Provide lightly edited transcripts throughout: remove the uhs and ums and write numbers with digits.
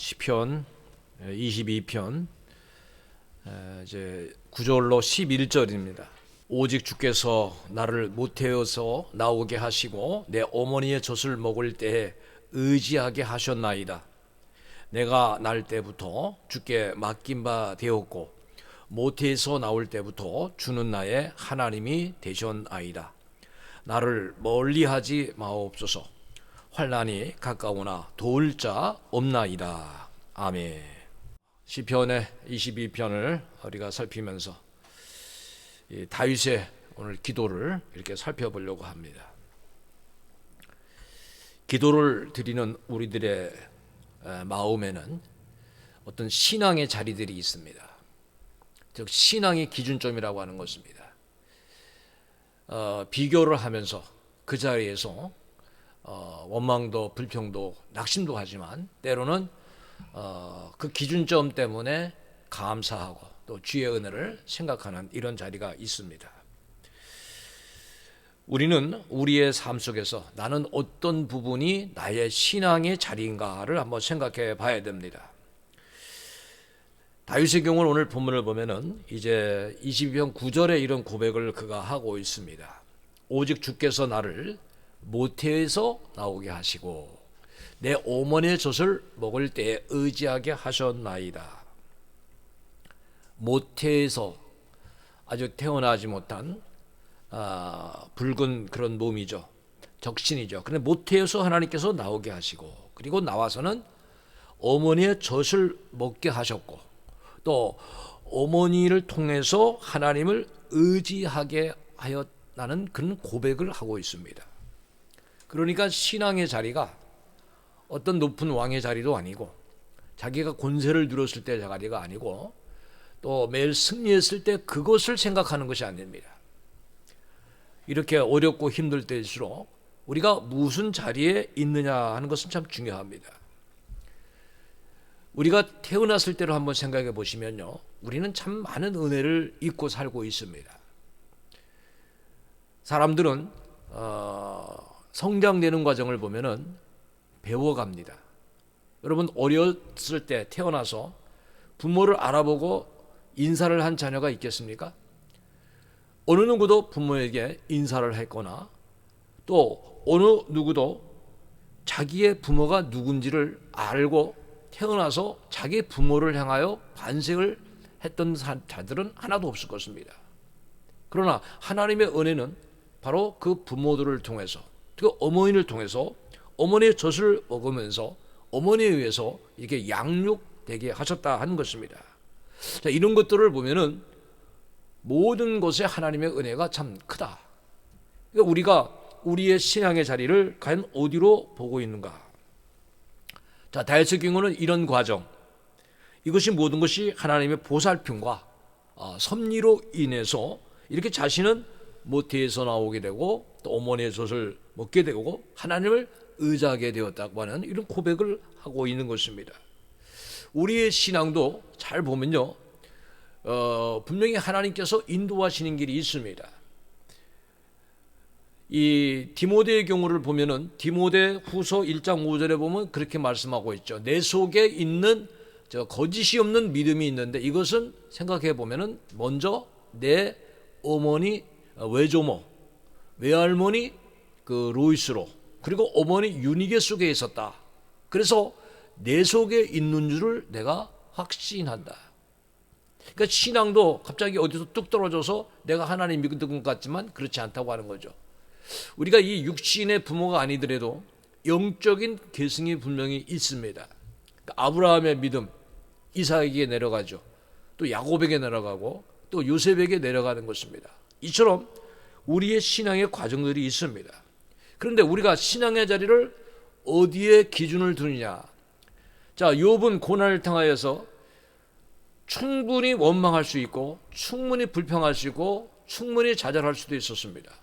시편 22편 이제 9절로 11절입니다. 오직 주께서 나를 모태에서 나오게 하시고 내 어머니의 젖을 먹을 때에 의지하게 하셨나이다. 내가 날 때부터 주께 맡긴 바 되었고 모태에서 나올 때부터 주는 나의 하나님이 되셨나이다. 나를 멀리하지 마옵소서. 환난이 가까우나 도울 자 없나이다. 아멘. 시편의 22편을 우리가 살피면서 다윗의 오늘 기도를 이렇게 살펴보려고 합니다. 기도를 드리는 우리들의 마음에는 어떤 신앙의 자리들이 있습니다. 즉 신앙의 기준점이라고 하는 것입니다. 비교를 하면서 그 자리에서 원망도 불평도 낙심도 하지만 때로는 그 기준점 때문에 감사하고 또 주의 은혜를 생각하는 이런 자리가 있습니다. 우리는 우리의 삶 속에서 나는 어떤 부분이 나의 신앙의 자리인가를 한번 생각해 봐야 됩니다. 다윗의 경우는 오늘 본문을 보면은 이제 22편 9절에 이런 고백을 그가 하고 있습니다. 오직 주께서 나를 모태에서 나오게 하시고 내 어머니의 젖을 먹을 때에 의지하게 하셨나이다. 모태에서 아주 태어나지 못한 붉은 그런 몸이죠. 적신이죠. 그런데 모태에서 하나님께서 나오게 하시고 그리고 나와서는 어머니의 젖을 먹게 하셨고 또 어머니를 통해서 하나님을 의지하게 하였다는 그런 고백을 하고 있습니다. 그러니까 신앙의 자리가 어떤 높은 왕의 자리도 아니고 자기가 권세를 누렸을 때 자리가 아니고 또 매일 승리했을 때 그것을 생각하는 것이 아닙니다. 이렇게 어렵고 힘들 때일수록 우리가 무슨 자리에 있느냐 하는 것은 참 중요합니다. 우리가 태어났을 때로 한번 생각해 보시면요, 우리는 참 많은 은혜를 잊고 살고 있습니다. 사람들은 성장되는 과정을 보면은 배워갑니다. 여러분 어렸을 때 태어나서 부모를 알아보고 인사를 한 자녀가 있겠습니까? 어느 누구도 부모에게 인사를 했거나 또 어느 누구도 자기의 부모가 누군지를 알고 태어나서 자기 부모를 향하여 반색을 했던 자들은 하나도 없을 것입니다. 그러나 하나님의 은혜는 바로 그 부모들을 통해서 그 어머니를 통해서 어머니의 젖을 먹으면서 어머니에 의해서 이렇게 양육되게 하셨다 하는 것입니다. 자, 이런 것들을 보면은 모든 것에 하나님의 은혜가 참 크다. 그러니까 우리가 우리의 신앙의 자리를 과연 어디로 보고 있는가? 자, 다윗의 경우는 이런 과정, 이것이 모든 것이 하나님의 보살핌과 섭리로 인해서 이렇게 자신은 모태에서 나오게 되고 또 어머니의 젖을 먹게 되고 하나님을 의지하게 되었다고 하는 이런 고백을 하고 있는 것입니다. 우리의 신앙도 잘 보면요, 분명히 하나님께서 인도하시는 길이 있습니다. 이 디모데의 경우를 보면은 디모데 후서 1장 5절에 보면 그렇게 말씀하고 있죠. 내 속에 있는 거짓이 없는 믿음이 있는데 이것은 생각해 보면은 먼저 내 어머니 외조모, 외할머니 그 로이스로 그리고 어머니 유니게 속에 있었다. 그래서 내 속에 있는 줄을 내가 확신한다. 그러니까 신앙도 갑자기 어디서 뚝 떨어져서 내가 하나님 믿는 것 같지만 그렇지 않다고 하는 거죠. 우리가 이 육신의 부모가 아니더라도 영적인 계승이 분명히 있습니다. 그러니까 아브라함의 믿음 이삭에게 내려가죠. 또 야곱에게 내려가고 또 요셉에게 내려가는 것입니다. 이처럼 우리의 신앙의 과정들이 있습니다. 그런데 우리가 신앙의 자리를 어디에 기준을 두느냐? 자, 욥은 고난을 당하여서 충분히 원망할 수 있고 충분히 불평할 수 있고 충분히 좌절할 수도 있었습니다.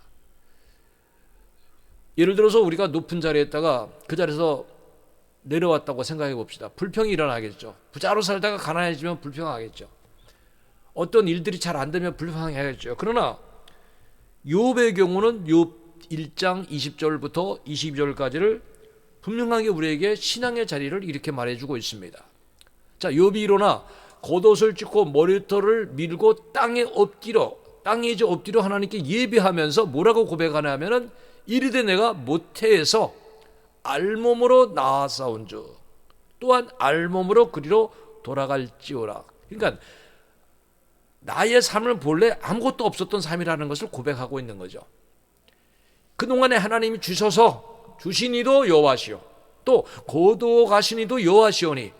예를 들어서 우리가 높은 자리에 있다가 그 자리에서 내려왔다고 생각해 봅시다. 불평이 일어나겠죠. 부자로 살다가 가난해지면 불평하겠죠. 어떤 일들이 잘 안 되면 불평하겠죠. 그러나 욥의 경우는 욥 1장 20절부터 22절까지를 분명하게 우리에게 신앙의 자리를 이렇게 말해주고 있습니다. 자, 욥이 일어나 겉옷을 찢고 머리털을 밀고 땅에 이제 엎드려 하나님께 예배하면서 뭐라고 고백하냐 하면은 이르되 내가 모태에서 알몸으로 나아싸운즉 또한 알몸으로 그리로 돌아갈지어라. 그러니까 나의 삶을 본래 아무것도 없었던 삶이라는 것을 고백하고 있는 거죠. 그동안에 하나님이 주신 이도 여호와시오 또 거두어 가신 이도 여호와시오니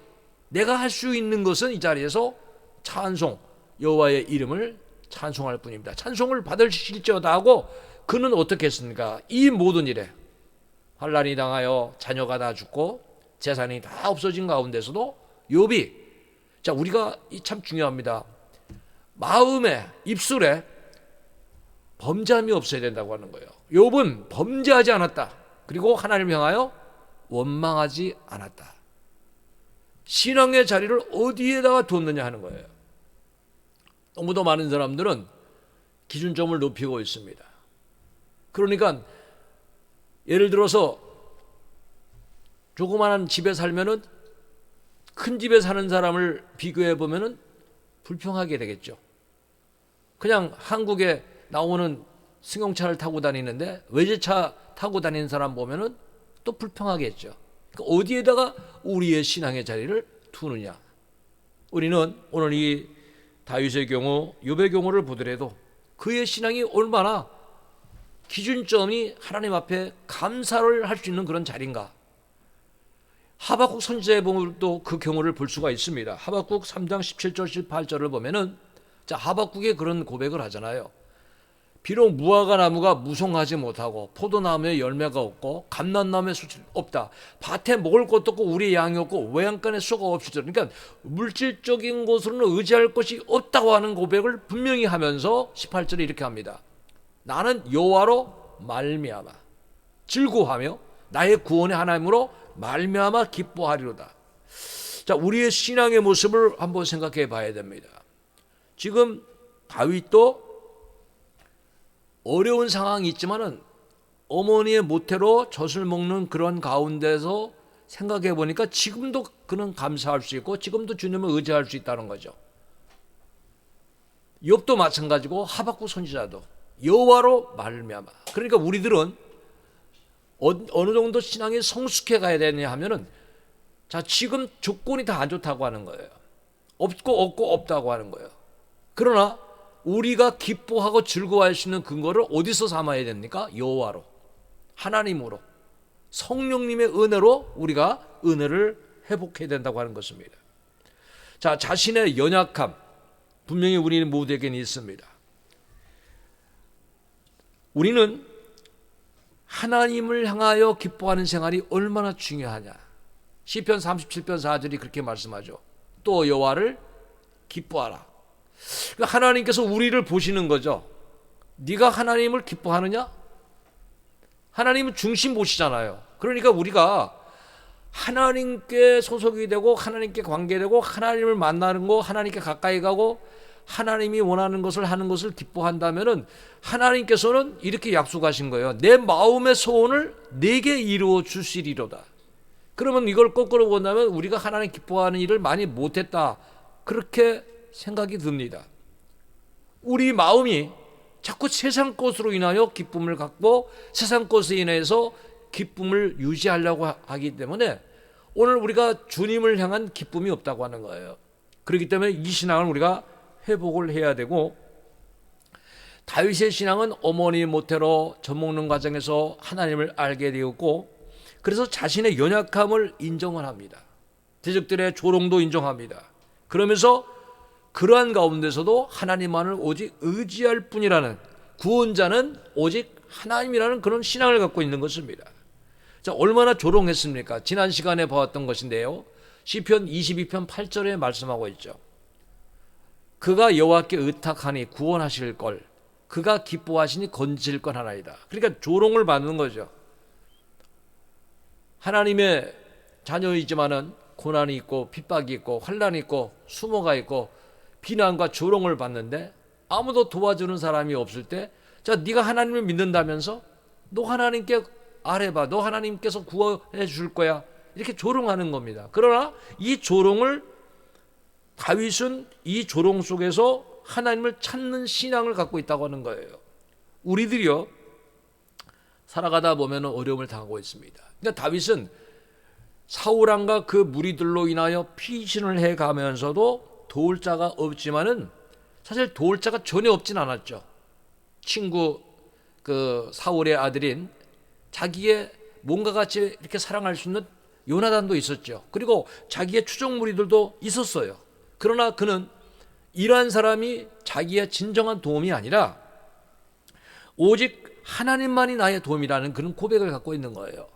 내가 할 수 있는 것은 이 자리에서 찬송, 여호와의 이름을 찬송할 뿐입니다. 찬송을 받으실지어다 하고 그는 어떻게 했습니까? 이 모든 일에 환난이 당하여 자녀가 다 죽고 재산이 다 없어진 가운데서도 욥이, 자, 우리가 참 중요합니다. 마음에, 입술에 범죄함이 없어야 된다고 하는 거예요. 욥은 범죄하지 않았다. 그리고 하나님을 향하여 원망하지 않았다. 신앙의 자리를 어디에다가 뒀느냐 하는 거예요. 너무도 많은 사람들은 기준점을 높이고 있습니다. 그러니까 예를 들어서 조그마한 집에 살면은 큰 집에 사는 사람을 비교해 보면은 불평하게 되겠죠. 그냥 한국에 나오는 승용차를 타고 다니는데 외제차 타고 다니는 사람 보면은 또 불평하겠죠. 그러니까 어디에다가 우리의 신앙의 자리를 두느냐. 우리는 오늘 이 다윗의 경우, 욥의 경우를 보더라도 그의 신앙이 얼마나 기준점이 하나님 앞에 감사를 할 수 있는 그런 자리인가. 하박국 선지자의 보면도 그 경우를 볼 수가 있습니다. 하박국 3장 17절 18절을 보면은, 자, 하박국에 그런 고백을 하잖아요. 비록 무화과 나무가 무성하지 못하고 포도나무에 열매가 없고 감람나무에 숫이 없다. 밭에 먹을 것도 없고 우리의 양이 없고 외양간에 소가 없이. 그러니까 물질적인 것으로는 의지할 것이 없다고 하는 고백을 분명히 하면서 18절에 이렇게 합니다. 나는 여호와로 말미암아 즐거워하며 나의 구원의 하나님으로 말미암아 기뻐하리로다. 자, 우리의 신앙의 모습을 한번 생각해 봐야 됩니다. 지금 다윗도 어려운 상황이 있지만은 어머니의 모태로 젖을 먹는 그런 가운데서 생각해 보니까 지금도 그는 감사할 수 있고 지금도 주님을 의지할 수 있다는 거죠. 욥도 마찬가지고 하박국 선지자도 여호와로 말미암아. 그러니까 우리들은 어느 정도 신앙이 성숙해 가야 되냐 하면은, 자, 지금 조건이 다 안 좋다고 하는 거예요. 없고 없다고 하는 거예요. 그러나 우리가 기뻐하고 즐거워할 수 있는 근거를 어디서 삼아야 됩니까? 여호와로, 하나님으로, 성령님의 은혜로 우리가 은혜를 회복해야 된다고 하는 것입니다. 자, 자신의 연약함 분명히 우리 모두에게는 있습니다. 우리는 하나님을 향하여 기뻐하는 생활이 얼마나 중요하냐. 시편 37편 4절이 그렇게 말씀하죠. 또 여호와를 기뻐하라. 하나님께서 우리를 보시는 거죠. 네가 하나님을 기뻐하느냐? 하나님은 중심 보시잖아요. 그러니까 우리가 하나님께 소속이 되고 하나님께 관계되고 하나님을 만나는 거, 하나님께 가까이 가고 하나님이 원하는 것을 하는 것을 기뻐한다면은 하나님께서는 이렇게 약속하신 거예요. 내 마음의 소원을 내게 이루어 주시리로다. 그러면 이걸 거꾸로 본다면 우리가 하나님 기뻐하는 일을 많이 못했다, 그렇게 생각이 듭니다. 우리 마음이 자꾸 세상 것으로 인하여 기쁨을 갖고 세상 것에 인해서 기쁨을 유지하려고 하기 때문에 오늘 우리가 주님을 향한 기쁨이 없다고 하는 거예요. 그렇기 때문에 이 신앙을 우리가 회복을 해야 되고, 다윗의 신앙은 어머니 모태로 젖먹는 과정에서 하나님을 알게 되었고, 그래서 자신의 연약함을 인정을 합니다. 대적들의 조롱도 인정합니다. 그러면서 그러한 가운데서도 하나님만을 오직 의지할 뿐이라는, 구원자는 오직 하나님이라는 그런 신앙을 갖고 있는 것입니다. 자, 얼마나 조롱했습니까? 지난 시간에 보았던 것인데요. 시편 22편 8절에 말씀하고 있죠. 그가 여호와께 의탁하니 구원하실 걸, 그가 기뻐하시니 건질 건 하나이다. 그러니까 조롱을 받는 거죠. 하나님의 자녀이지만은 고난이 있고 핍박이 있고 환난이 있고 수모가 있고 비난과 조롱을 받는데 아무도 도와주는 사람이 없을 때, 자, 네가 하나님을 믿는다면서 너 하나님께 아뢰봐. 너 하나님께서 구원해 줄 거야. 이렇게 조롱하는 겁니다. 그러나 이 조롱을 다윗은 이 조롱 속에서 하나님을 찾는 신앙을 갖고 있다고 하는 거예요. 우리들이요, 살아가다 보면 어려움을 당하고 있습니다. 그러니까 다윗은 사울 왕과 그 무리들로 인하여 피신을 해가면서도 도울 자가 없지만은 사실 도울 자가 전혀 없진 않았죠. 친구 그 사울의 아들인 자기의 몸과 같이 이렇게 사랑할 수 있는 요나단도 있었죠. 그리고 자기의 추종 무리들도 있었어요. 그러나 그는 이러한 사람이 자기의 진정한 도움이 아니라 오직 하나님만이 나의 도움이라는 그런 고백을 갖고 있는 거예요.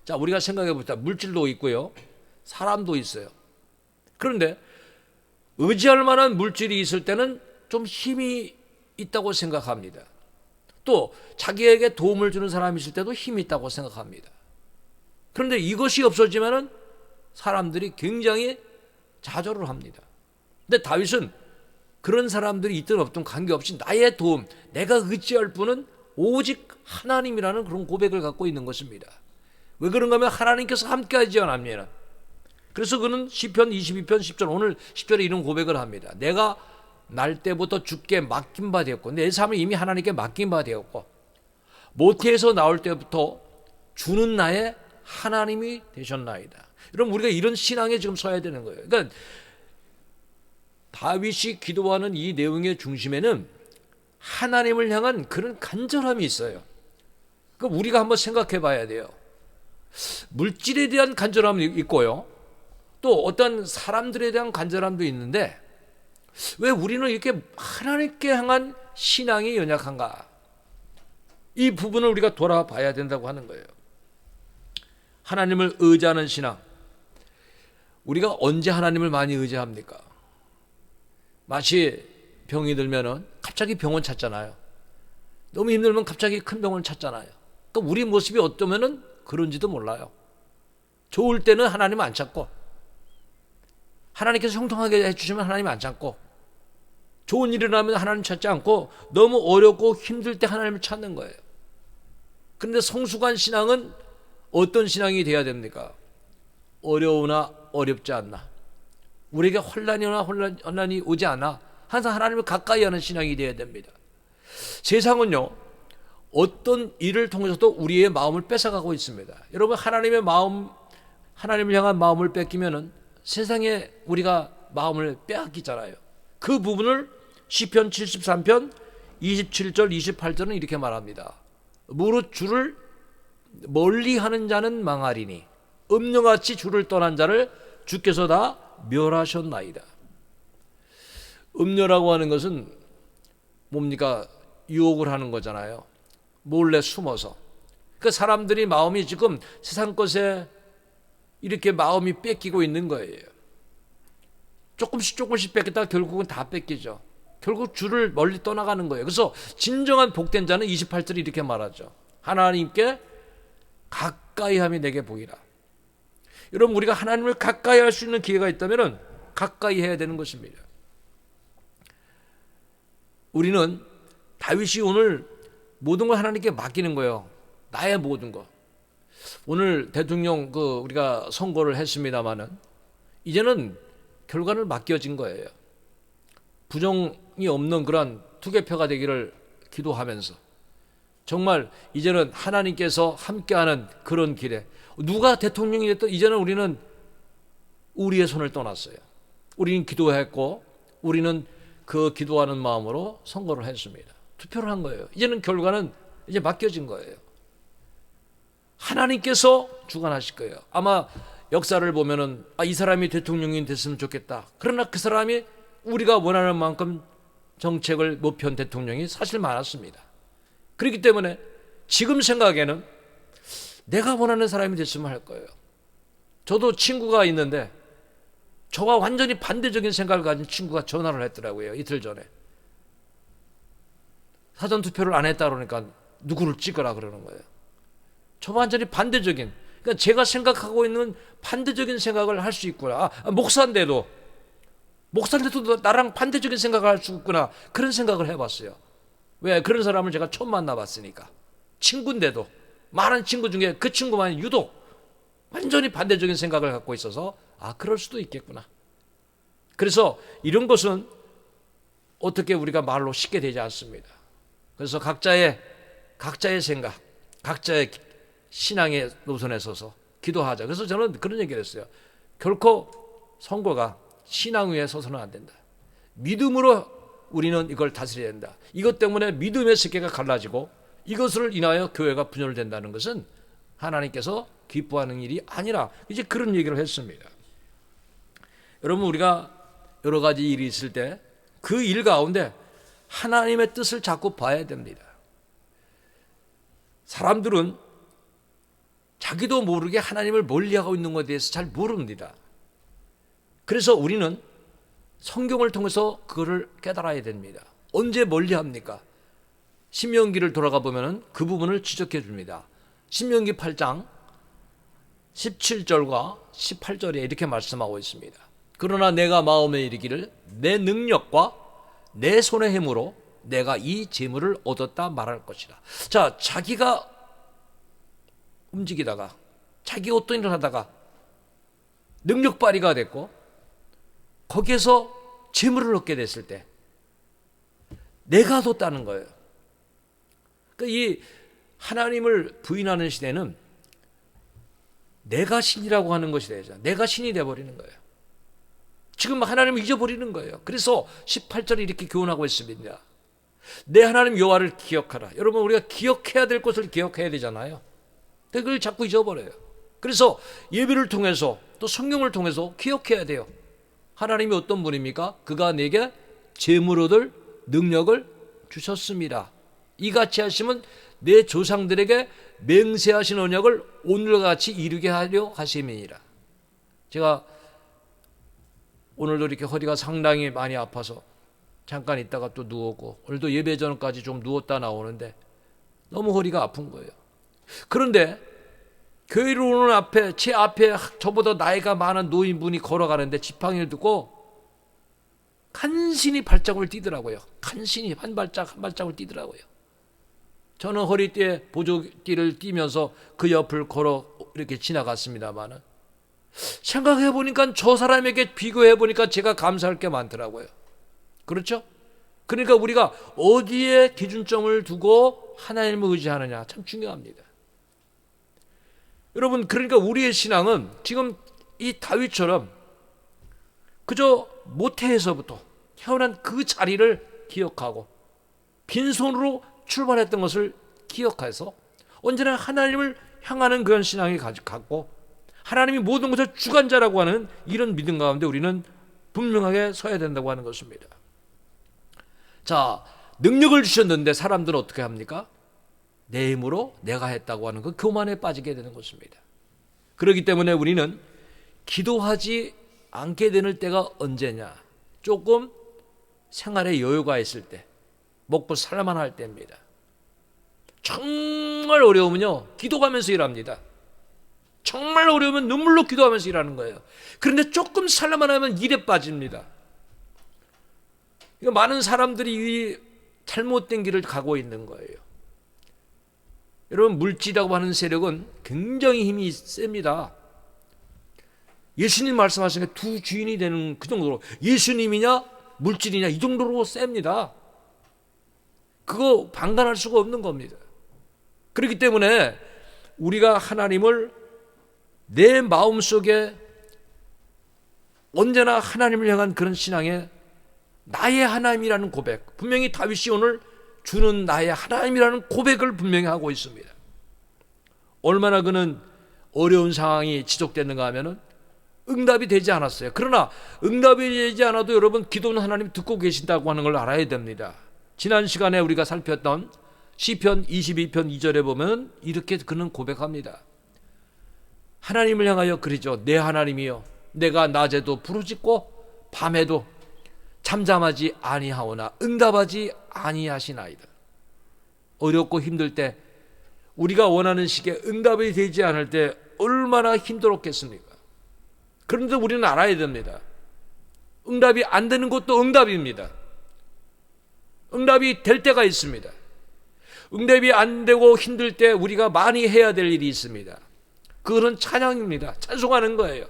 자, 우리가 생각해 봅시다. 물질도 있고요, 사람도 있어요. 그런데 의지할 만한 물질이 있을 때는 좀 힘이 있다고 생각합니다. 또 자기에게 도움을 주는 사람이 있을 때도 힘이 있다고 생각합니다. 그런데 이것이 없어지면은 사람들이 굉장히 좌절을 합니다. 근데 다윗은 그런 사람들이 있든 없든 관계없이 나의 도움, 내가 의지할 분은 오직 하나님이라는 그런 고백을 갖고 있는 것입니다. 왜 그런가 하면 하나님께서 함께 하지 않습니다. 그래서 그는 시편 22편 10절, 오늘 10절에 이런 고백을 합니다. 내가 날 때부터 주께 맡긴 바 되었고, 내 삶을 이미 하나님께 맡긴 바 되었고, 모태에서 나올 때부터 주는 나의 하나님이 되셨나이다. 여러분, 우리가 이런 신앙에 지금 서야 되는 거예요. 그러니까 다윗이 기도하는 이 내용의 중심에는 하나님을 향한 그런 간절함이 있어요. 그러니까 우리가 한번 생각해 봐야 돼요. 물질에 대한 간절함이 있고요, 또 어떤 사람들에 대한 간절함도 있는데 왜 우리는 이렇게 하나님께 향한 신앙이 연약한가? 이 부분을 우리가 돌아봐야 된다고 하는 거예요. 하나님을 의지하는 신앙. 우리가 언제 하나님을 많이 의지합니까? 마치 병이 들면은 갑자기 병원 찾잖아요. 너무 힘들면 갑자기 큰 병원 찾잖아요. 또 우리 모습이 어떠면은 그런지도 몰라요. 좋을 때는 하나님 안 찾고, 하나님께서 형통하게 해주시면 하나님 안 찾고, 좋은 일이 일어나면 하나님 찾지 않고 너무 어렵고 힘들 때 하나님을 찾는 거예요. 그런데 성숙한 신앙은 어떤 신앙이 돼야 됩니까? 어려우나 어렵지 않나, 우리에게 혼란이 오지 않아 항상 하나님을 가까이 하는 신앙이 돼야 됩니다. 세상은요, 어떤 일을 통해서도 우리의 마음을 뺏어가고 있습니다. 여러분, 하나님의 마음, 하나님을 향한 마음을 뺏기면은 세상에 우리가 마음을 빼앗기잖아요. 그 부분을 시편 73편 27절 28절은 이렇게 말합니다. 무릇 주를 멀리하는 자는 망하리니 음녀같이 주를 떠난 자를 주께서 다 멸하셨나이다. 음녀라고 하는 것은 뭡니까? 유혹을 하는 거잖아요. 몰래 숨어서. 그 사람들이 마음이 지금 세상 것에 이렇게 마음이 뺏기고 있는 거예요. 조금씩 뺏겼다가 결국은 다 뺏기죠. 결국 주를 멀리 떠나가는 거예요. 그래서 진정한 복된 자는 28절이 이렇게 말하죠. 하나님께 가까이 함이 내게 보이라. 여러분, 우리가 하나님을 가까이 할 수 있는 기회가 있다면 가까이 해야 되는 것입니다. 우리는 다윗이 오늘 모든 걸 하나님께 맡기는 거예요. 나의 모든 거. 오늘 대통령 우리가 선거를 했습니다마는 이제는 결과를 맡겨진 거예요. 부정이 없는 그런 투개표가 되기를 기도하면서 정말 이제는 하나님께서 함께하는 그런 길에 누가 대통령이 됐든 이제는 우리는 우리의 손을 떠났어요. 우리는 기도했고 우리는 그 기도하는 마음으로 선거를 했습니다. 투표를 한 거예요. 이제는 결과는 이제 맡겨진 거예요. 하나님께서 주관하실 거예요. 아마 역사를 보면은 이 사람이 대통령이 됐으면 좋겠다. 그러나 그 사람이 우리가 원하는 만큼 정책을 못 편 대통령이 사실 많았습니다. 그렇기 때문에 지금 생각에는 내가 원하는 사람이 됐으면 할 거예요. 저도 친구가 있는데 저와 완전히 반대적인 생각을 가진 친구가 전화를 했더라고요. 이틀 전에. 사전투표를 안 했다 그러니까 누구를 찍으라 그러는 거예요. 저와 완전히 반대적인, 그러니까 제가 생각하고 있는 반대적인 생각을 할 수 있구나. 목사인데도 나랑 반대적인 생각을 할 수 있구나. 그런 생각을 해봤어요. 왜? 그런 사람을 제가 처음 만나봤으니까. 친구인데도. 많은 친구 중에 그 친구만 유독 완전히 반대적인 생각을 갖고 있어서 그럴 수도 있겠구나. 그래서 이런 것은 어떻게 우리가 말로 쉽게 되지 않습니다. 그래서 각자의 생각, 각자의 신앙의 노선에 서서 기도하자. 그래서 저는 그런 얘기를 했어요. 결코 선거가 신앙 위에 서서는 안 된다. 믿음으로 우리는 이걸 다스려야 된다. 이것 때문에 믿음의 세계가 갈라지고 이것을 인하여 교회가 분열된다는 것은 하나님께서 기뻐하는 일이 아니라 이제 그런 얘기를 했습니다. 여러분, 우리가 여러 가지 일이 있을 때 그 일 가운데 하나님의 뜻을 자꾸 봐야 됩니다. 사람들은 자기도 모르게 하나님을 멀리하고 있는 것에 대해서 잘 모릅니다. 그래서 우리는 성경을 통해서 그거를 깨달아야 됩니다. 언제 멀리합니까? 신명기를 돌아가 보면 그 부분을 지적해 줍니다. 신명기 8장 17절과 18절에 이렇게 말씀하고 있습니다. 그러나 내가 마음에 이르기를 내 능력과 내 손의 힘으로 내가 이 재물을 얻었다 말할 것이다. 자, 자기가 움직이다가 자기 어떤 일을 하다가 능력 발휘가 됐고 거기에서 재물을 얻게 됐을 때 내가 뒀다는 거예요. 그러니까 이 하나님을 부인하는 시대는 내가 신이라고 하는 것이 되죠. 내가 신이 되어버리는 거예요. 지금 하나님을 잊어버리는 거예요. 그래서 18절에 이렇게 교훈하고 있습니다. 내 하나님 여호와를 기억하라. 여러분, 우리가 기억해야 될 것을 기억해야 되잖아요. 근데 그걸 자꾸 잊어버려요. 그래서 예배를 통해서 또 성경을 통해서 기억해야 돼요. 하나님이 어떤 분입니까? 그가 내게 재물 얻을 능력을 주셨습니다. 이같이 하시면 내 조상들에게 맹세하신 언약을 오늘과 같이 이루게 하려 하심이니라. 제가 오늘도 이렇게 허리가 상당히 많이 아파서 잠깐 있다가 또 누웠고 오늘도 예배 전까지 좀 누웠다 나오는데 너무 허리가 아픈 거예요. 그런데 교회로 오는 앞에 제 앞에 저보다 나이가 많은 노인분이 걸어가는데 지팡이를 듣고 간신히 발자국을 뛰더라고요. 간신히 한 발짝을 뛰더라고요. 저는 허리띠에 보조기를 띄면서 그 옆을 걸어 이렇게 지나갔습니다만은 생각해 보니까 저 사람에게 비교해 보니까 제가 감사할 게 많더라고요. 그렇죠? 그러니까 우리가 어디에 기준점을 두고 하나님을 의지하느냐 참 중요합니다. 여러분, 그러니까 우리의 신앙은 지금 이 다윗처럼 그저 모태에서부터 태어난 그 자리를 기억하고 빈손으로 출발했던 것을 기억해서 언제나 하나님을 향하는 그런 신앙이 갖고 하나님이 모든 것을 주관자라고 하는 이런 믿음 가운데 우리는 분명하게 서야 된다고 하는 것입니다. 자, 능력을 주셨는데 사람들은 어떻게 합니까? 내 힘으로 내가 했다고 하는 그 교만에 빠지게 되는 것입니다. 그렇기 때문에 우리는 기도하지 않게 되는 때가 언제냐? 조금 생활에 여유가 있을 때, 먹고 살만할 때입니다. 정말 어려우면요, 기도하면서 일합니다. 정말 어려우면 눈물로 기도하면서 일하는 거예요. 그런데 조금 살만 하면 일에 빠집니다. 많은 사람들이 이 잘못된 길을 가고 있는 거예요. 여러분, 물질이라고 하는 세력은 굉장히 힘이 셉니다. 예수님 말씀하신 게 두 주인이 되는 그 정도로, 예수님이냐 물질이냐 이 정도로 셉니다. 그거 방관할 수가 없는 겁니다. 그렇기 때문에 우리가 하나님을 내 마음속에 언제나 하나님을 향한 그런 신앙에 나의 하나님이라는 고백, 분명히 다윗이 오늘 주는 나의 하나님이라는 고백을 분명히 하고 있습니다. 얼마나 그는 어려운 상황이 지속됐는가 하면은 응답이 되지 않았어요. 그러나 응답이 되지 않아도 여러분, 기도는 하나님 듣고 계신다고 하는 걸 알아야 됩니다. 지난 시간에 우리가 살폈던 시편 22편 2절에 보면 이렇게 그는 고백합니다. 하나님을 향하여 그러죠. 내 하나님이여, 내가 낮에도 부르짖고 밤에도 잠잠하지 아니하오나 응답하지 아니하시나이다. 어렵고 힘들 때, 우리가 원하는 식의 응답이 되지 않을 때 얼마나 힘들었겠습니까? 그런데 우리는 알아야 됩니다. 응답이 안 되는 것도 응답입니다. 응답이 될 때가 있습니다. 응답이 안 되고 힘들 때 우리가 많이 해야 될 일이 있습니다. 그거는 찬양입니다. 찬송하는 거예요.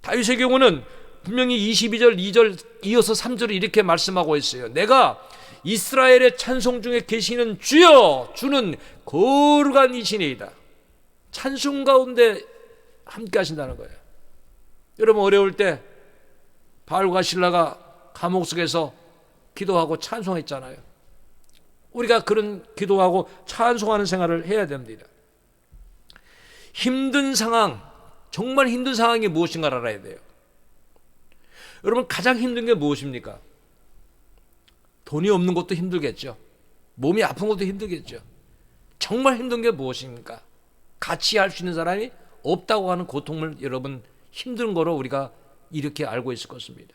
다윗의 경우는 분명히 22절 2절 이어서 3절을 이렇게 말씀하고 있어요. 내가 이스라엘의 찬송 중에 계시는 주여, 주는 거룩한 이시니이다. 찬송 가운데 함께 하신다는 거예요. 여러분, 어려울 때 바울과 실라가 감옥 속에서 기도하고 찬송했잖아요. 우리가 그런 기도하고 찬송하는 생활을 해야 됩니다. 힘든 상황, 정말 힘든 상황이 무엇인가를 알아야 돼요. 여러분, 가장 힘든 게 무엇입니까? 돈이 없는 것도 힘들겠죠. 몸이 아픈 것도 힘들겠죠. 정말 힘든 게 무엇입니까? 같이 할 수 있는 사람이 없다고 하는 고통을 여러분 힘든 거로 우리가 이렇게 알고 있을 것입니다.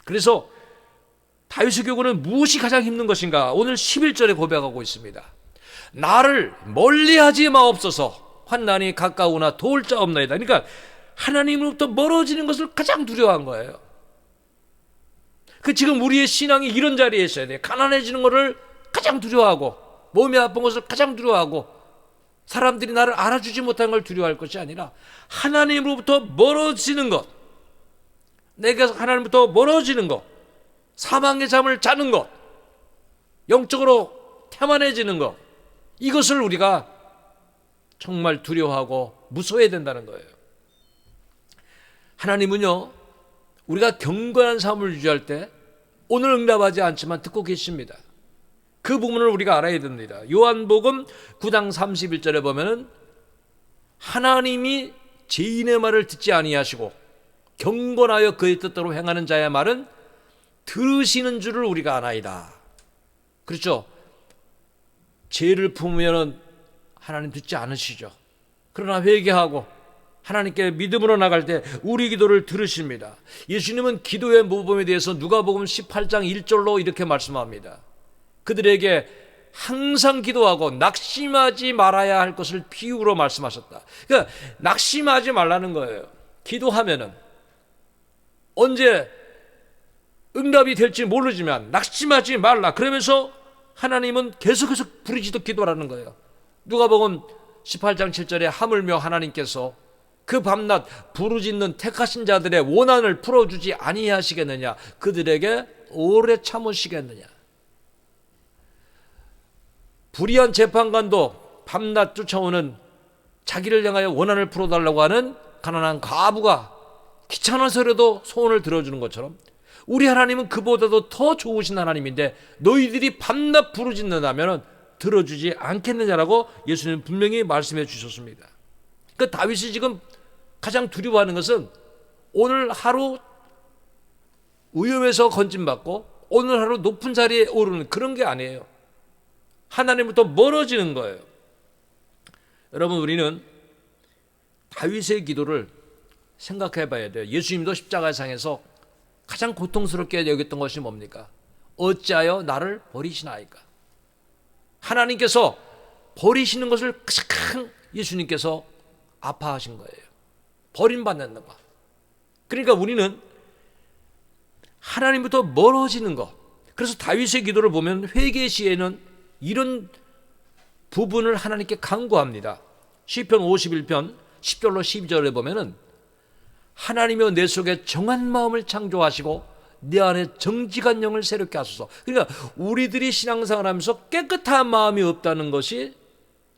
그래서 다윗의 경우는 무엇이 가장 힘든 것인가? 오늘 11절에 고백하고 있습니다. 나를 멀리하지 마옵소서. 환난이 가까우나 도울 자 없나이다. 그러니까 하나님으로부터 멀어지는 것을 가장 두려워한 거예요. 지금 우리의 신앙이 이런 자리에 있어야 돼요. 가난해지는 것을 가장 두려워하고, 몸이 아픈 것을 가장 두려워하고, 사람들이 나를 알아주지 못하는 걸 두려워할 것이 아니라 하나님으로부터 멀어지는 것, 내가 하나님부터 멀어지는 것, 사망의 잠을 자는 것, 영적으로 태만해지는 것, 이것을 우리가 정말 두려워하고 무서워해야 된다는 거예요. 하나님은요, 우리가 경건한 삶을 유지할 때 오늘 응답하지 않지만 듣고 계십니다. 그 부분을 우리가 알아야 됩니다. 요한복음 9장 31절에 보면은 하나님이 죄인의 말을 듣지 아니하시고 경건하여 그의 뜻대로 행하는 자의 말은 들으시는 줄을 우리가 아나이다. 그렇죠? 죄를 품으면 하나님 듣지 않으시죠. 그러나 회개하고 하나님께 믿음으로 나갈 때 우리 기도를 들으십니다. 예수님은 기도의 모범에 대해서 누가복음 18장 1절로 이렇게 말씀합니다. 그들에게 항상 기도하고 낙심하지 말아야 할 것을 비유로 말씀하셨다. 그러니까 낙심하지 말라는 거예요. 기도하면은 언제 응답이 될지 모르지만 낙심하지 말라. 그러면서 하나님은 계속해서 부르짖어 기도하라는 거예요. 누가복음 18장 7절에 하물며 하나님께서 그 밤낮 부르짖는 택하신 자들의 원한을 풀어주지 아니하시겠느냐, 그들에게 오래 참으시겠느냐. 불의한 재판관도 밤낮 쫓아오는 자기를 향하여 원한을 풀어달라고 하는 가난한 과부가 귀찮아서라도 소원을 들어주는 것처럼 우리 하나님은 그보다도 더 좋으신 하나님인데 너희들이 밤낮 부르짖는다면 들어주지 않겠느냐라고 예수님은 분명히 말씀해 주셨습니다. 그러니까 다윗이 지금 가장 두려워하는 것은 오늘 하루 위험에서 건진받고 오늘 하루 높은 자리에 오르는 그런 게 아니에요. 하나님부터 멀어지는 거예요. 여러분, 우리는 다윗의 기도를 생각해 봐야 돼요. 예수님도 십자가상에서 가장 고통스럽게 여겼던 것이 뭡니까? 어찌하여 나를 버리시나이까? 하나님께서 버리시는 것을 가장 예수님께서 아파하신 거예요. 버림받는 것. 그러니까 우리는 하나님부터 멀어지는 것. 그래서 다윗의 기도를 보면 회개 시에는 이런 부분을 하나님께 간구합니다. 시편 51편 10절로 12절에 보면은 하나님이여 내 속에 정한 마음을 창조하시고 내 안에 정직한 영을 새롭게 하소서. 그러니까 우리들이 신앙생활을 하면서 깨끗한 마음이 없다는 것이,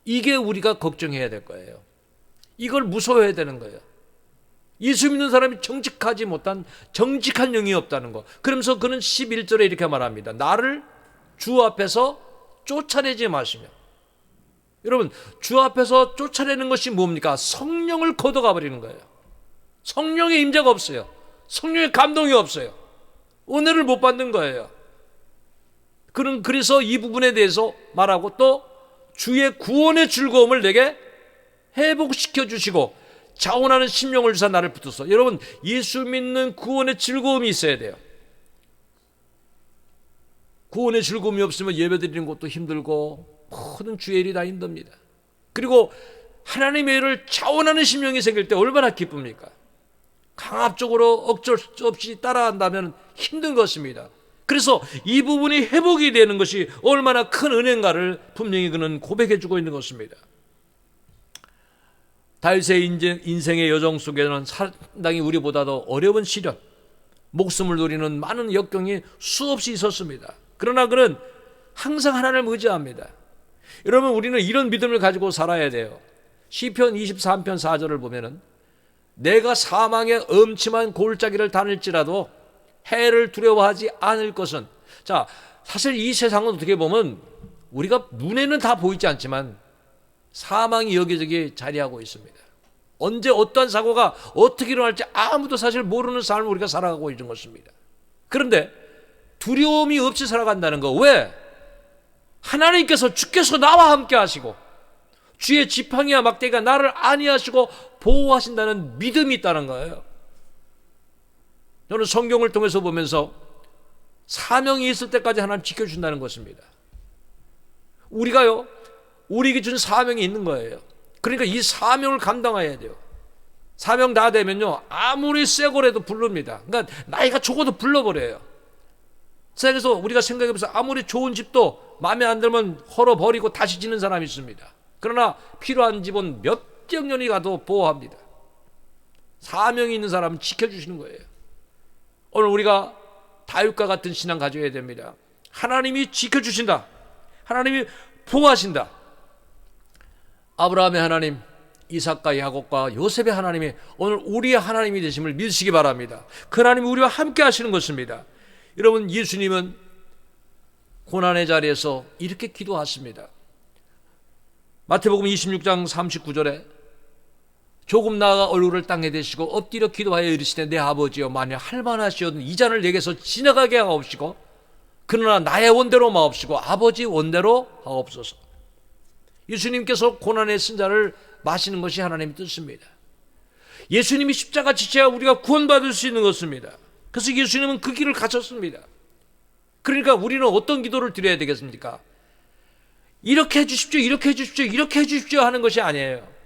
이게 우리가 걱정해야 될 거예요. 이걸 무서워해야 되는 거예요. 예수 믿는 사람이 정직하지 못한 정직한 영이 없다는 거. 그러면서 그는 11절에 이렇게 말합니다. 나를 주 앞에서 쫓아내지 마시며. 여러분, 주 앞에서 쫓아내는 것이 뭡니까? 성령을 걷어가 버리는 거예요. 성령의 임재가 없어요. 성령의 감동이 없어요. 은혜를 못 받는 거예요. 그래서 이 부분에 대해서 말하고 또 주의 구원의 즐거움을 내게 회복시켜 주시고 자원하는 심령을 주사 나를 붙어서. 여러분, 예수 믿는 구원의 즐거움이 있어야 돼요. 구원의 즐거움이 없으면 예배드리는 것도 힘들고 모든 주의 일이 다 힘듭니다. 그리고 하나님의 일을 자원하는 심령이 생길 때 얼마나 기쁩니까? 강압적으로 어쩔 수 없이 따라간다면 힘든 것입니다. 그래서 이 부분이 회복이 되는 것이 얼마나 큰 은혜인가를 분명히 그는 고백해주고 있는 것입니다. 다윗의 인생의 여정 속에는 상당히 우리보다도 어려운 시련, 목숨을 노리는 많은 역경이 수없이 있었습니다. 그러나 그는 항상 하나님을 의지합니다. 여러분, 우리는 이런 믿음을 가지고 살아야 돼요. 시편 23편 4절을 보면은 내가 사망의 음침한 골짜기를 다닐지라도 해를 두려워하지 않을 것은, 자, 사실 이 세상은 어떻게 보면 우리가 눈에는 다 보이지 않지만 사망이 여기저기 자리하고 있습니다. 언제 어떠한 사고가 어떻게 일어날지 아무도 사실 모르는 삶을 우리가 살아가고 있는 것입니다. 그런데 두려움이 없이 살아간다는 거, 왜? 하나님께서 주께서 나와 함께 하시고 주의 지팡이와 막대기가 나를 안위하시고 보호하신다는 믿음이 있다는 거예요. 저는 성경을 통해서 보면서 사명이 있을 때까지 하나님 지켜준다는 것입니다. 우리가요, 우리에게 준 사명이 있는 거예요. 그러니까 이 사명을 감당해야 돼요. 사명 다 되면요, 아무리 쇠고래도 부릅니다. 그러니까 나이가 적어도 불러버려요. 세상에서 우리가 생각해보면서 아무리 좋은 집도 마음에 안 들면 헐어버리고 다시 짓는 사람이 있습니다. 그러나 필요한 집은 몇백 년이 가도 보호합니다. 사명이 있는 사람은 지켜주시는 거예요. 오늘 우리가 다윗과 같은 신앙 가져야 됩니다. 하나님이 지켜주신다. 하나님이 보호하신다. 아브라함의 하나님, 이삭과 야곱과 요셉의 하나님이 오늘 우리의 하나님이 되심을 믿으시기 바랍니다. 그 하나님이 우리와 함께 하시는 것입니다. 여러분, 예수님은 고난의 자리에서 이렇게 기도하십니다. 마태복음 26장 39절에 조금 나아가 얼굴을 땅에 대시고 엎드려 기도하여 이르시되 내 아버지여, 만일 할만하시어든 이 잔을 내게서 지나가게 하옵시고 그러나 나의 원대로 마옵시고 아버지 원대로 하옵소서. 예수님께서 고난의 쓴자를 마시는 것이 하나님의 뜻입니다. 예수님이 십자가 지셔야 우리가 구원받을 수 있는 것입니다. 그래서 예수님은 그 길을 가셨습니다. 그러니까 우리는 어떤 기도를 드려야 되겠습니까? 이렇게 해주십시오, 이렇게 해주십시오, 이렇게 해주십시오 하는 것이 아니에요.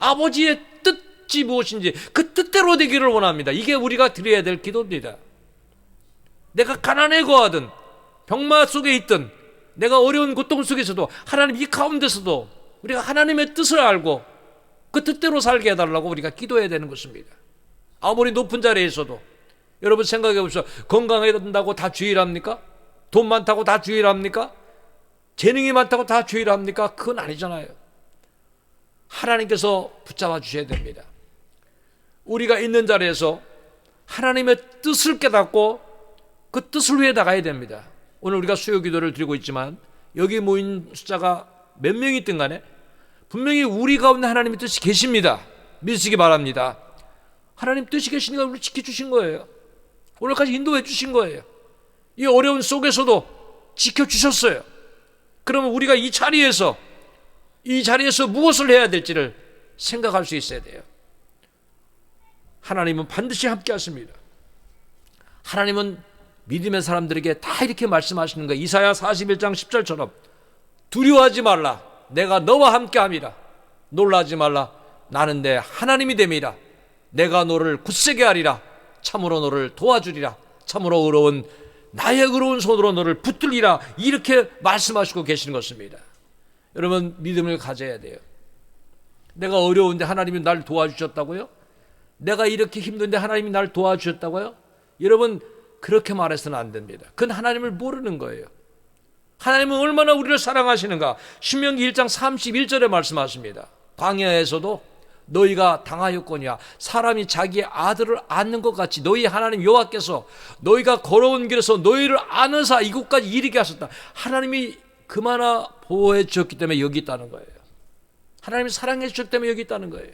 아버지의 뜻이 무엇인지 그 뜻대로 되기를 원합니다. 이게 우리가 드려야 될 기도입니다. 내가 가난에 거하든 병마 속에 있든 내가 어려운 고통 속에서도 하나님 이 가운데서도 우리가 하나님의 뜻을 알고 그 뜻대로 살게 해달라고 우리가 기도해야 되는 것입니다. 아무리 높은 자리에서도 여러분 생각해 보십시오. 건강해진다고 다 주일합니까? 돈 많다고 다 주일합니까? 재능이 많다고 다 주일합니까? 그건 아니잖아요. 하나님께서 붙잡아 주셔야 됩니다. 우리가 있는 자리에서 하나님의 뜻을 깨닫고 그 뜻을 위해 나가야 됩니다. 오늘 우리가 수요 기도를 드리고 있지만 여기 모인 숫자가 몇 명이 있든 간에 분명히 우리 가운데 하나님의 뜻이 계십니다. 믿으시기 바랍니다. 하나님 뜻이 계시니까 우리를 지켜주신 거예요. 오늘까지 인도해 주신 거예요. 이 어려운 속에서도 지켜주셨어요. 그러면 우리가 이 자리에서 무엇을 해야 될지를 생각할 수 있어야 돼요. 하나님은 반드시 함께 하십니다. 하나님은 믿음의 사람들에게 다 이렇게 말씀하시는 거예요. 이사야 41장 10절처럼 두려워하지 말라, 내가 너와 함께 함이라. 놀라지 말라, 나는 내 하나님이 됨이라. 내가 너를 굳세게 하리라. 참으로 너를 도와주리라. 참으로 나의 의로운 손으로 너를 붙들리라. 이렇게 말씀하시고 계시는 것입니다. 여러분, 믿음을 가져야 돼요. 내가 어려운데 하나님이 날 도와주셨다고요? 내가 이렇게 힘든데 하나님이 날 도와주셨다고요? 여러분, 그렇게 말해서는 안 됩니다. 그건 하나님을 모르는 거예요. 하나님은 얼마나 우리를 사랑하시는가. 신명기 1장 31절에 말씀하십니다. 광야에서도 너희가 당하였거니와 사람이 자기의 아들을 안는 것 같이 너희 하나님 여호와께서 너희가 걸어온 길에서 너희를 안으사 이곳까지 이르게 하셨다. 하나님이 그마나 보호해 주셨기 때문에 여기 있다는 거예요. 하나님이 사랑해 주셨기 때문에 여기 있다는 거예요.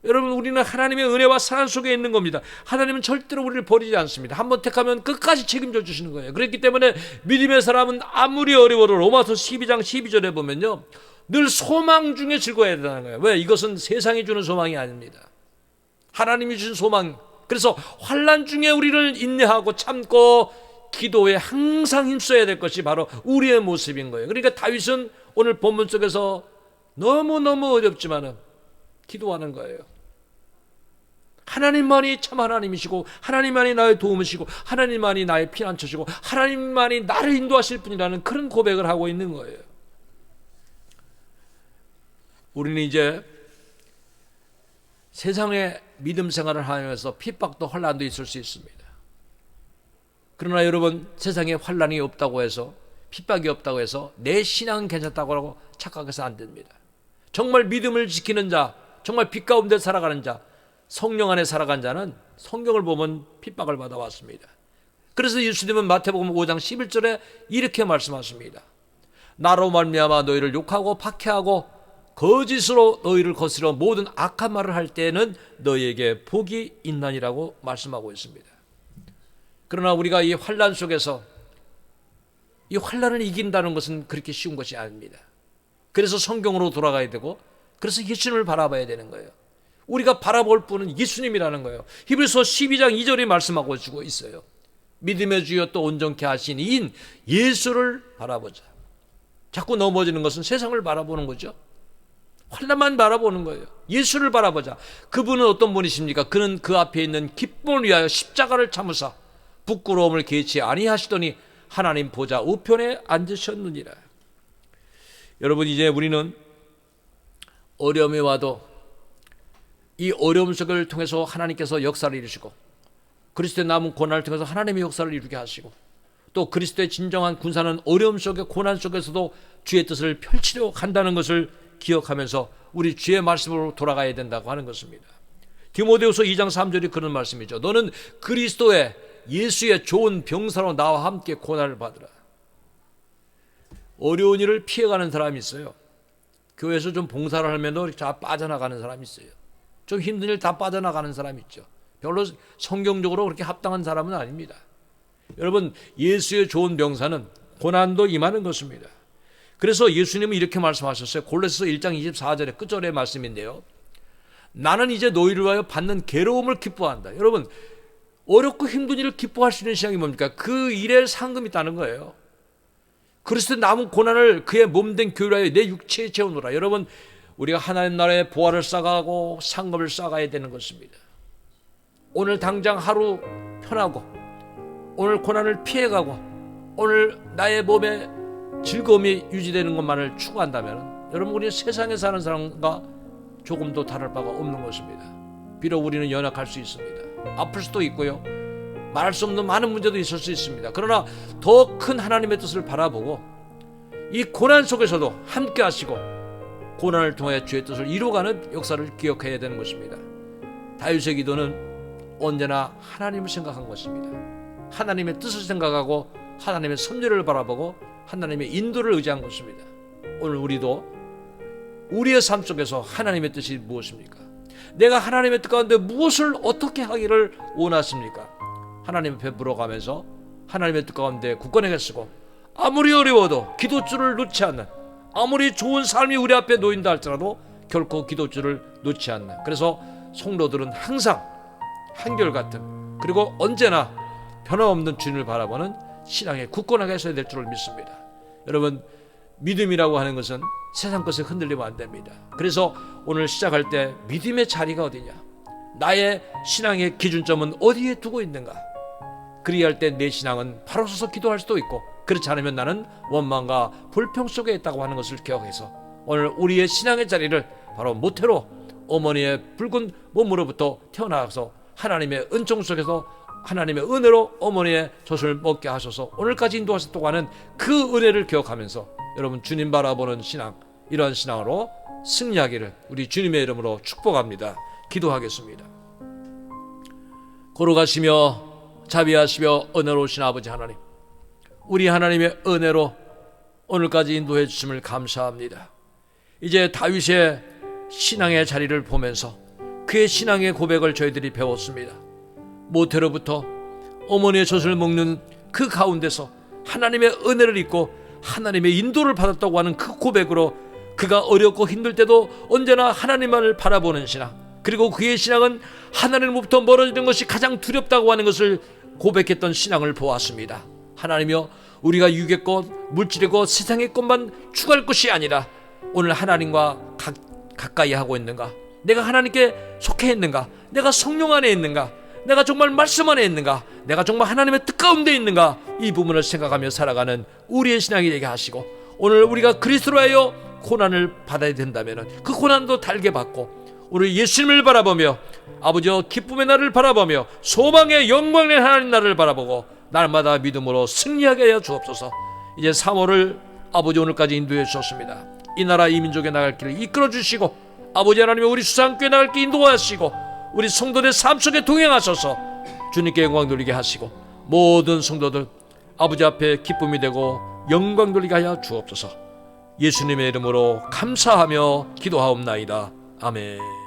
여러분, 우리는 하나님의 은혜와 사랑 속에 있는 겁니다. 하나님은 절대로 우리를 버리지 않습니다. 한번 택하면 끝까지 책임져 주시는 거예요. 그렇기 때문에 믿음의 사람은 아무리 어려워도 로마서 12장 12절에 보면요, 늘 소망 중에 즐거워야 된다는 거예요. 왜? 이것은 세상이 주는 소망이 아닙니다. 하나님이 주신 소망. 그래서 환난 중에 우리를 인내하고 참고 기도에 항상 힘써야 될 것이 바로 우리의 모습인 거예요. 그러니까 다윗은 오늘 본문 속에서 너무너무 어렵지만은 기도하는 거예요. 하나님만이 참 하나님이시고 하나님만이 나의 도움이시고 하나님만이 나의 피난처시고 하나님만이 나를 인도하실 분이라는 그런 고백을 하고 있는 거예요. 우리는 이제 세상의 믿음 생활을 하면서 핍박도 환난도 있을 수 있습니다. 그러나 여러분, 세상에 환난이 없다고 해서, 핍박이 없다고 해서 내 신앙은 괜찮다고 착각해서 안 됩니다. 정말 믿음을 지키는 자, 정말 빛 가운데 살아가는 자, 성령 안에 살아간 자는 성경을 보면 핍박을 받아왔습니다. 그래서 예수님은 마태복음 5장 11절에 이렇게 말씀하십니다. 나로 말미암아 너희를 욕하고 박해하고 거짓으로 너희를 거스려 모든 악한 말을 할 때에는 너희에게 복이 있나니라고 말씀하고 있습니다. 그러나 우리가 이 환난 속에서 이 환난을 이긴다는 것은 그렇게 쉬운 것이 아닙니다. 그래서 성경으로 돌아가야 되고, 그래서 예수님을 바라봐야 되는 거예요. 우리가 바라볼 분은 예수님이라는 거예요. 히브리서 12장 2절이 말씀하고 주고 있어요. 믿음의 주여 또 온전케 하신 이인 예수를 바라보자. 자꾸 넘어지는 것은 세상을 바라보는 거죠. 환난만 바라보는 거예요. 예수를 바라보자. 그분은 어떤 분이십니까? 그는 그 앞에 있는 기쁨을 위하여 십자가를 참으사 부끄러움을 개치 아니하시더니 하나님 보좌 우편에 앉으셨느니라. 여러분, 이제 우리는 어려움이 와도 이 어려움 속을 통해서 하나님께서 역사를 이루시고, 그리스도의 남은 고난을 통해서 하나님의 역사를 이루게 하시고, 또 그리스도의 진정한 군사는 어려움 속에 고난 속에서도 주의 뜻을 펼치려 간다는 것을 기억하면서 우리 주의 말씀으로 돌아가야 된다고 하는 것입니다. 디모데후서 2장 3절이 그런 말씀이죠. 너는 그리스도의 예수의 좋은 병사로 나와 함께 고난을 받으라. 어려운 일을 피해가는 사람이 있어요. 교회에서 좀 봉사를 하면 다 빠져나가는 사람이 있어요. 좀 힘든 일 다 빠져나가는 사람이 있죠. 별로 성경적으로 그렇게 합당한 사람은 아닙니다. 여러분, 예수의 좋은 병사는 고난도 임하는 것입니다. 그래서 예수님은 이렇게 말씀하셨어요. 골로새서 1장 24절의 끝절의 말씀인데요. 나는 이제 너희를 위하여 받는 괴로움을 기뻐한다. 여러분, 어렵고 힘든 일을 기뻐할 수 있는 신앙이 뭡니까? 그 일에 상금이 있다는 거예요. 그리스도 남은 고난을 그의 몸된 교회로 하여 내 육체에 채우노라. 여러분, 우리가 하나님 나라의 보화를 쌓아가고 상금을 쌓아가야 되는 것입니다. 오늘 당장 하루 편하고, 오늘 고난을 피해가고, 오늘 나의 몸에 즐거움이 유지되는 것만을 추구한다면 여러분, 우리는 세상에 사는 사람과 조금도 다를 바가 없는 것입니다. 비록 우리는 연약할 수 있습니다. 아플 수도 있고요. 말할 수 없는 많은 문제도 있을 수 있습니다. 그러나 더 큰 하나님의 뜻을 바라보고 이 고난 속에서도 함께 하시고 고난을 통해 주의 뜻을 이루어가는 역사를 기억해야 되는 것입니다. 다윗의 기도는 언제나 하나님을 생각한 것입니다. 하나님의 뜻을 생각하고 하나님의 섭리를 바라보고 하나님의 인도를 의지한 것입니다. 오늘 우리도 우리의 삶 속에서 하나님의 뜻이 무엇입니까? 내가 하나님의 뜻 가운데 무엇을 어떻게 하기를 원하십니까? 하나님 앞에 물어가면서 하나님의 뜻 가운데 굳건하게 쓰고, 아무리 어려워도 기도줄을 놓지 않는, 아무리 좋은 삶이 우리 앞에 놓인다 할지라도 결코 기도줄을 놓지 않는, 그래서 성도들은 항상 한결같은, 그리고 언제나 변함없는 주님을 바라보는 신앙에 굳건하게 서야 될 줄을 믿습니다. 여러분, 믿음이라고 하는 것은 세상 것에 흔들리면 안 됩니다. 그래서 오늘 시작할 때 믿음의 자리가 어디냐, 나의 신앙의 기준점은 어디에 두고 있는가, 그리할 때 내 신앙은 바로 서서 기도할 수도 있고, 그렇지 않으면 나는 원망과 불평 속에 있다고 하는 것을 기억해서 오늘 우리의 신앙의 자리를 바로 모태로 어머니의 붉은 몸으로부터 태어나서 하나님의 은총 속에서 하나님의 은혜로 어머니의 젖을 먹게 하셔서 오늘까지 인도하셨다고 하는 그 은혜를 기억하면서 여러분, 주님 바라보는 신앙, 이러한 신앙으로 승리하기를 우리 주님의 이름으로 축복합니다. 기도하겠습니다. 거룩하시며 자비하시며 은혜로우신 아버지 하나님, 우리 하나님의 은혜로 오늘까지 인도해 주심을 감사합니다. 이제 다윗의 신앙의 자리를 보면서 그의 신앙의 고백을 저희들이 배웠습니다. 모태로부터 어머니의 젖을 먹는 그 가운데서 하나님의 은혜를 입고 하나님의 인도를 받았다고 하는 그 고백으로 그가 어렵고 힘들 때도 언제나 하나님만을 바라보는 신앙, 그리고 그의 신앙은 하나님으로부터 멀어지는 것이 가장 두렵다고 하는 것을 고백했던 신앙을 보았습니다. 하나님이여, 우리가 육의 것, 물질의 것, 세상의 것만 추구할 것이 아니라 오늘 하나님과 가까이 하고 있는가, 내가 하나님께 속해 있는가? 내가 성령 안에 있는가? 내가 정말 말씀 안에 있는가? 내가 정말 하나님의 뜻 가운데 있는가? 이 부분을 생각하며 살아가는 우리의 신앙이 되게 하시고, 오늘 우리가 그리스도로 하여 고난을 받아야 된다면 그 고난도 달게 받고, 우리 예수님을 바라보며 아버지여 기쁨의 날을 바라보며 소망의 영광의 하나님 나라를 바라보고 날마다 믿음으로 승리하게 하여 주옵소서. 이제 3월을 아버지 오늘까지 인도해 주셨습니다. 이 나라 이 민족에 나갈 길을 이끌어 주시고, 아버지 하나님 우리 수상교회 나갈 길 인도하시고, 우리 성도들 삶 속에 동행하셔서 주님께 영광 돌리게 하시고, 모든 성도들 아버지 앞에 기쁨이 되고 영광 돌리게 하여 주옵소서. 예수님의 이름으로 감사하며 기도하옵나이다. 아멘.